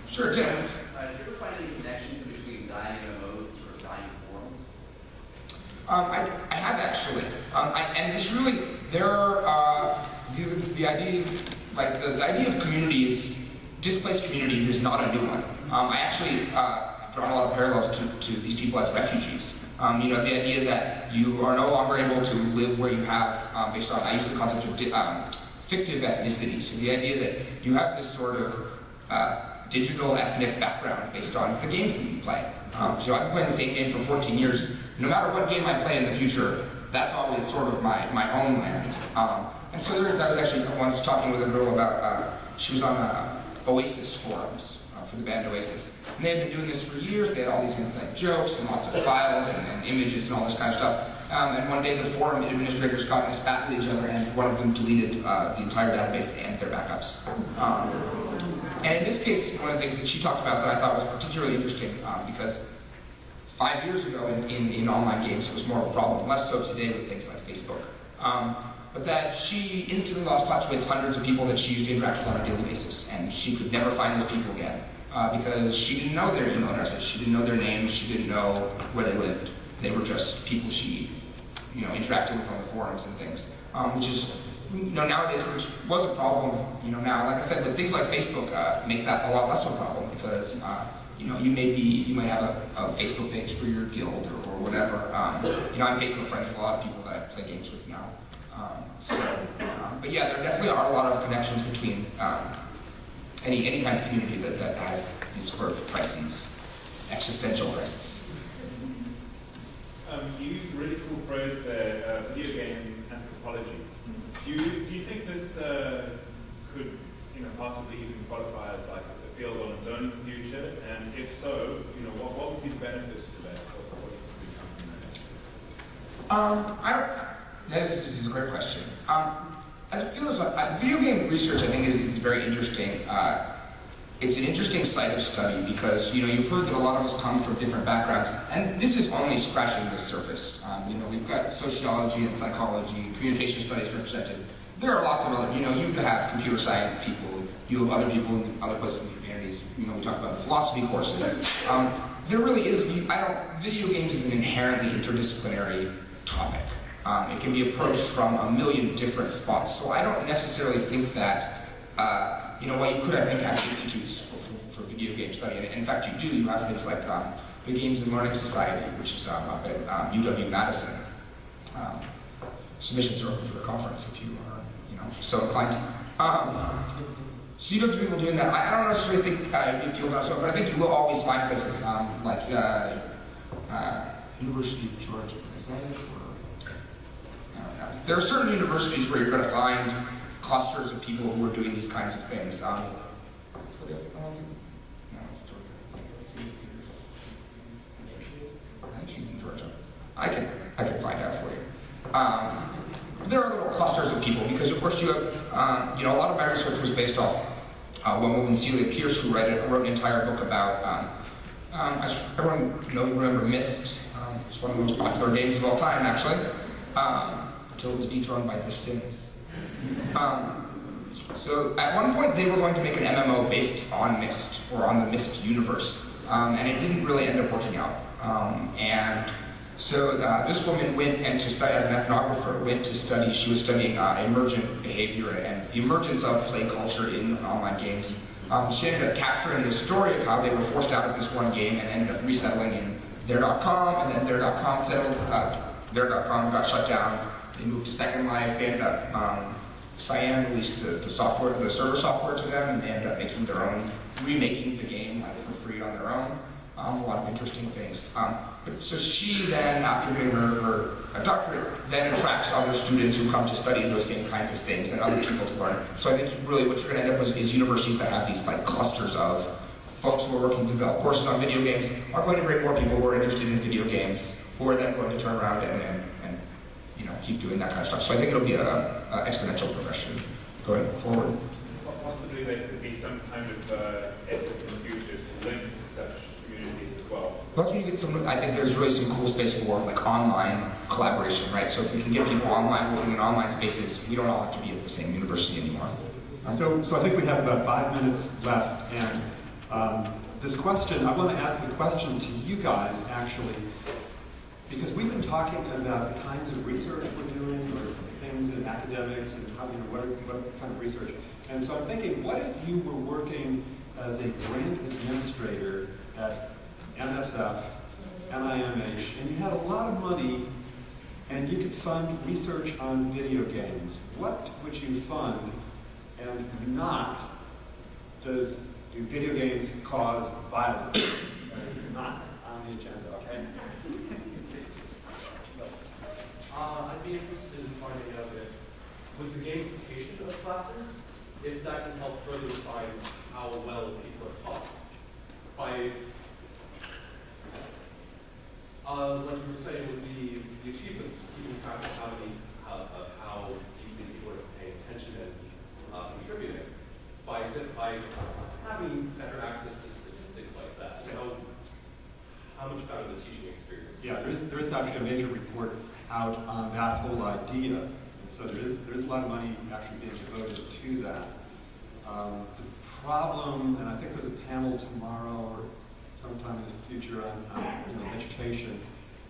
Sure, Tim. Did you ever find any connections between dying MMOs and sort of dying forums? I have actually, and this really, there are the idea, like the idea of communities displaced communities is not a new one. I actually have drawn a lot of parallels to these people as refugees. You know, the idea that you are no longer able to live where you have, based on, I use the concept of fictive ethnicity. So the idea that you have this sort of digital ethnic background based on the games that you play. So I've been playing the same game for 14 years. No matter what game I play in the future, that's always sort of my homeland. And so I was actually once talking with a girl about, she was on Oasis forums for the band Oasis. And they had been doing this for years. They had all these inside jokes and lots of files and images and all this kind of stuff. And one day the forum administrators got in a spat with each other, and one of them deleted the entire database and their backups. And in this case, one of the things that she talked about that I thought was particularly interesting, because 5 years ago in online games it was more of a problem, less so today with things like Facebook. But that she instantly lost touch with hundreds of people that she used to interact with on a daily basis, and she could never find those people again. Because she didn't know their email addresses, she didn't know their names, she didn't know where they lived. They were just people she, interacted with on the forums and things, which is, nowadays, which was a problem. Now, like I said, but things like Facebook make that a lot less of a problem because, you might have a Facebook page for your guild or whatever. I'm Facebook friends with a lot of people that I play games with now. But yeah, there definitely are a lot of connections between any kind of community that has these sort of crises, existential crises. You used a really cool phrase there, video game anthropology. Do you think this could, possibly even qualify as like a field on its own in the future? And if so, what would be the benefits to that? What would This is a great question. I feel as video game research, I think, is very interesting. It's an interesting site of study because, you've heard that a lot of us come from different backgrounds, and this is only scratching the surface. We've got sociology and psychology, communication studies represented. There are lots of other, you have computer science people, you have other people in other places in the humanities, we talk about philosophy courses. There really is, video games is an inherently interdisciplinary topic. It can be approached from a million different spots, so I don't necessarily think that, while you could, I think, have institutes for video game study, and in fact you do. You have things like the Games and Learning Society, which is up at UW-Madison. Submissions are open for the conference if you are, so inclined. So you do have people doing that. I don't necessarily think you feel that, but I think you will always find places like University of Georgia. Is that it? There are certain universities where you're going to find clusters of people who are doing these kinds of things. I think she's in Georgia. I can find out for you. There are little clusters of people because, of course, you have, a lot of my research was based off one woman, Celia Pierce, who wrote an entire book about, everyone remember Myst. It's one of the most popular games of all time, actually. Until it was dethroned by The Sims. So at one point they were going to make an MMO based on Myst, or on the Myst universe, and it didn't really end up working out. And so this woman went and to study, as an ethnographer, she was studying emergent behavior and the emergence of play culture in online games. She ended up capturing the story of how they were forced out of this one game and ended up resettling in their.com, and then their.com their.com got shut down. They moved to Second Life. They ended up, Cyan released the server software to them, and they ended up making their own, remaking the game for free on their own. A lot of interesting things. So she then, after doing her doctorate, then attracts other students who come to study those same kinds of things and other people to learn. So I think really what you're going to end up with is universities that have these clusters of folks who are working to develop courses on video games are going to bring more people who are interested in video games, who are then going to turn around and keep doing that kind of stuff. So I think it'll be an exponential progression going forward. Possibly there could be some kind of effort in the future to link such communities as well. But when you get I think there's really some cool space for online collaboration, right? So if we can get people online working in online spaces, we don't all have to be at the same university anymore. So I think we have about 5 minutes left, and this question, I want to ask a question to you guys, actually, because we've been talking about the kinds of research we're doing, or things in academics, and how, what kind of research. And so I'm thinking, what if you were working as a grant administrator at NSF, NIMH, and you had a lot of money and you could fund research on video games. What would you fund and not do video games cause violence? Not on the agenda, okay? I'd be interested in finding out if, with the gamification of classes, if that can help further define how well people are taught. By, like you were saying with the achievements, keeping track of how deeply people are paying attention and contributing. By having better access to statistics like that, how much better the teaching experience? Yeah, there is actually a major report out on that whole idea. And so there is a lot of money actually being devoted to that. The problem, and I think there's a panel tomorrow or sometime in the future on education.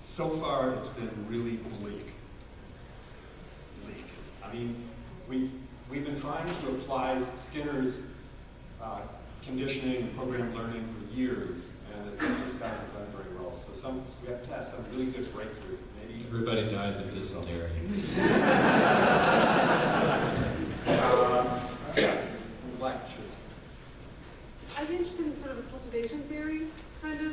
So far, it's been really bleak. I mean, we've been trying to apply Skinner's conditioning and program learning for years, and it just hasn't done very well. So we have to have some really good breakthrough. Maybe everybody dies of dysentery. Yes. I'd be interested in sort of a cultivation theory, kind of.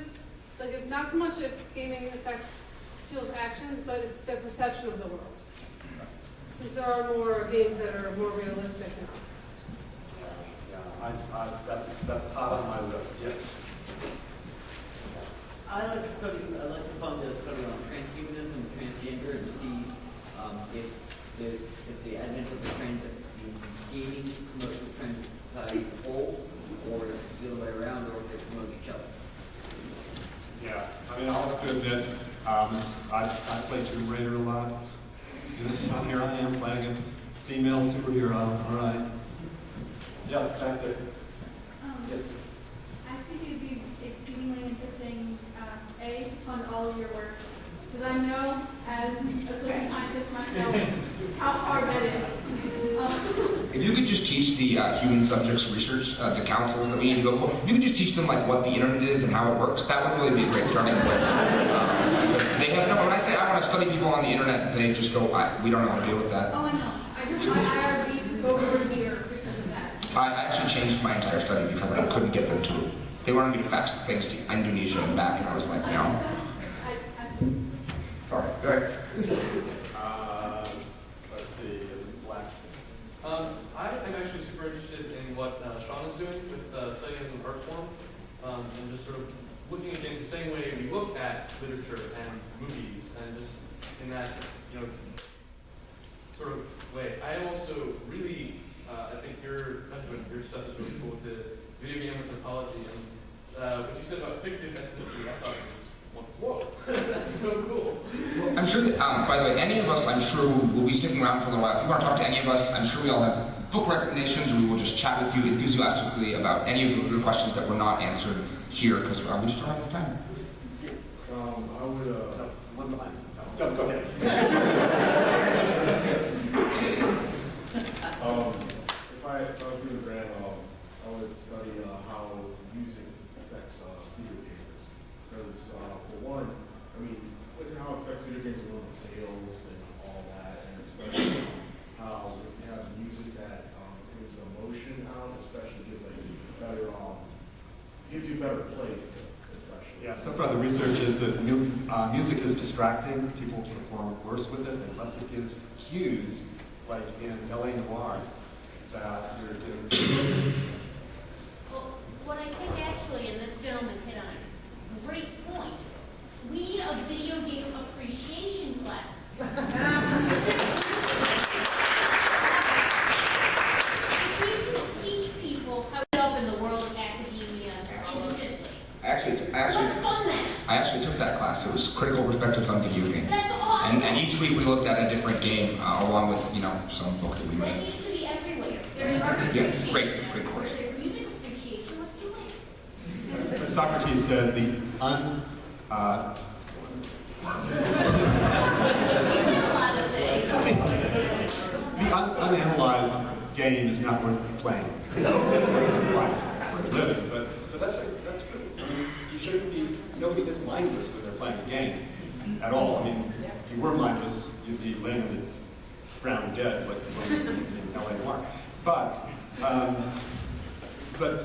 Like, if not so much if gaming affects people's actions, but their perception of the world. Since there are more games that are more realistic now. That's hot on my list, yes. I like to fund a study on transhumanism and transgender and see if the advent of the trend that gaming promotes the trend of society as a whole, or if it's the other way around, or if they promote each other. Yeah, I mean, I'll have to admit, I play Tomb Raider a lot. So here I am playing a female superhero. All right. Yes, back there. Yes. I think it'd be exceedingly interesting, A, to fund all of your work, because I know, as a social scientist myself, how hard that is. If you could just teach the human subjects research, the councils that we need to go for, if you could just teach them like what the internet is and how it works, that would really be a great starting point. Because they have no, when I say I want to study people on the internet, they just go, we don't know how to deal with that. Oh, I know. I just want IRB over here because of that. I actually changed my entire study because I couldn't get them to. They wanted me to fax things to Indonesia and back, and I was like, no. Sorry. Go ahead. Let's see, Black. I am actually super interested in what Sean is doing with studying as an art form, and just sort of looking at things the same way we look at literature and movies, and just in that, sort of way. I am also really, I think your stuff is really cool with the video game anthropology, and what you said about fictive ethnicity, I thought was, whoa, that's so cool. I'm sure that, by the way, any of us, I'm sure, will be sticking around for a little while. If you want to talk to any of us, I'm sure we all have book recommendations, and we will just chat with you enthusiastically about any of your questions that were not answered here, because we just don't have enough time. I would, one behind. Go ahead. if I was doing a grant, I would study how music affects video gamers. Because, for one, I mean, look at how it affects video games with the sales and all that, and especially how if you have music that gives emotion out, especially gives like better, gives you better play, especially. Yeah, so far the research is that music is distracting. People perform worse with it unless it gives cues, like in L.A. Noire, that you're doing. Well, what I think actually, and this gentleman hit on a great point, we need a video game appreciation class. If we can teach people how to get up in the world of academia instantly. I actually took that class. It was Critical Perspectives on Video Games. That's awesome. And each week we looked at a different game along with, some book that we That read. needs to be everywhere. There's art Yeah, appreciation. great course. There's music appreciation. Let's do it. Socrates said the unanalyzed game is not worth playing. Right. for a living, but that's good. I mean, you shouldn't be, nobody gets mindless when they're playing a game at all. I mean, if you were mindless, you'd be laying on the ground dead, like in LA Noire. But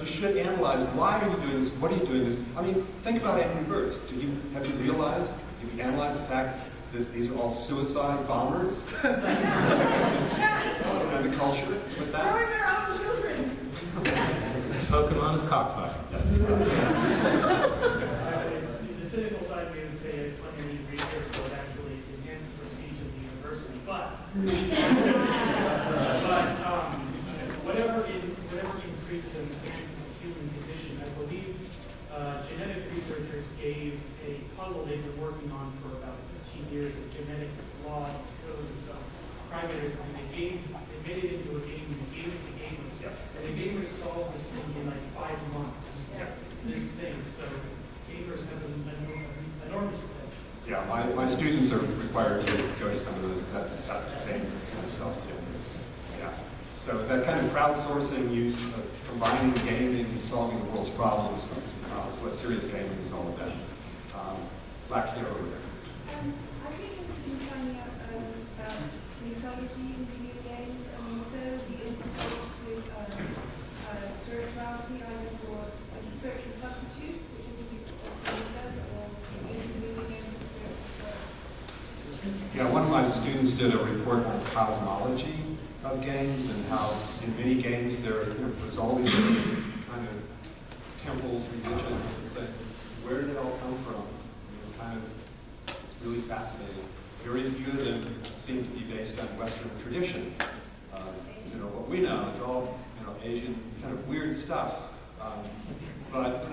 you should analyze, why are you doing this? What are you doing this? I mean, think about Angry Birds. Have you realized, have you analyzed the fact that these are all suicide bombers? And the culture with that? Throwing their own children. Pokemon is cockfighting. The cynical side, we would say plenty of research would actually enhance the prestige of the university, but whatever increases and enhances the human condition, I believe genetic researchers gave a puzzle they've been working on for about 15 years of genetic flawed codes of primaries, and they made it into a game, and they gave it to gamers. Yes. And the gamers solved this thing in like 5 months. Yeah. This thing, so gamers have an enormous potential. Yeah, my students are required to go to some of those, that thing themselves. Yeah. So that kind of crowdsourcing use of combining gaming and solving the world's problems is what serious gaming is all about. Black Hero over there. I think interested in finding out about mythology in video games, and also the interface with spirituality, either for as a spiritual substitute, which I think you've said, or using video games as spiritual. Yeah, one of my students did a report on cosmology of games and how in many games there's all these kind of temples, religions, and things. Where do they all come from? I mean, it's kind of really fascinating. Very few of them seem to be based on Western tradition. What we know is all Asian kind of weird stuff. But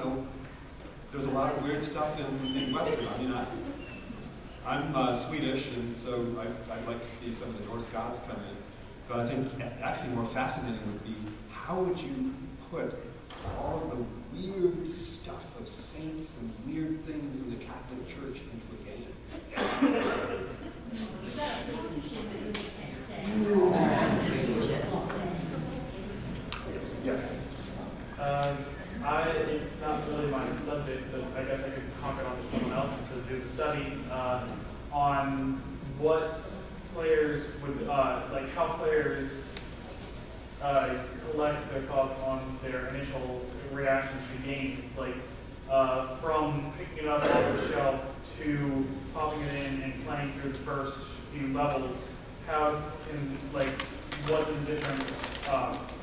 there's a lot of weird stuff in Western. I mean, I'm Swedish, and so I'd like to see some of the Norse gods come in. But I think actually more fascinating would be, how would you put all of the weird stuff of saints and weird things in the Catholic Church into a game? Yes. It's not really my subject, but I guess I could conk it on to someone else to do the study on what players would, like how players collect their thoughts on their initial reactions to games, like from picking it up off the shelf to popping it in and playing through the first few levels. How can, what the different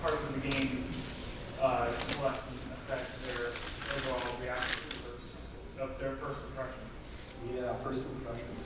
parts of the game collect and affect their overall reaction to their first impression? Yeah, first impressions.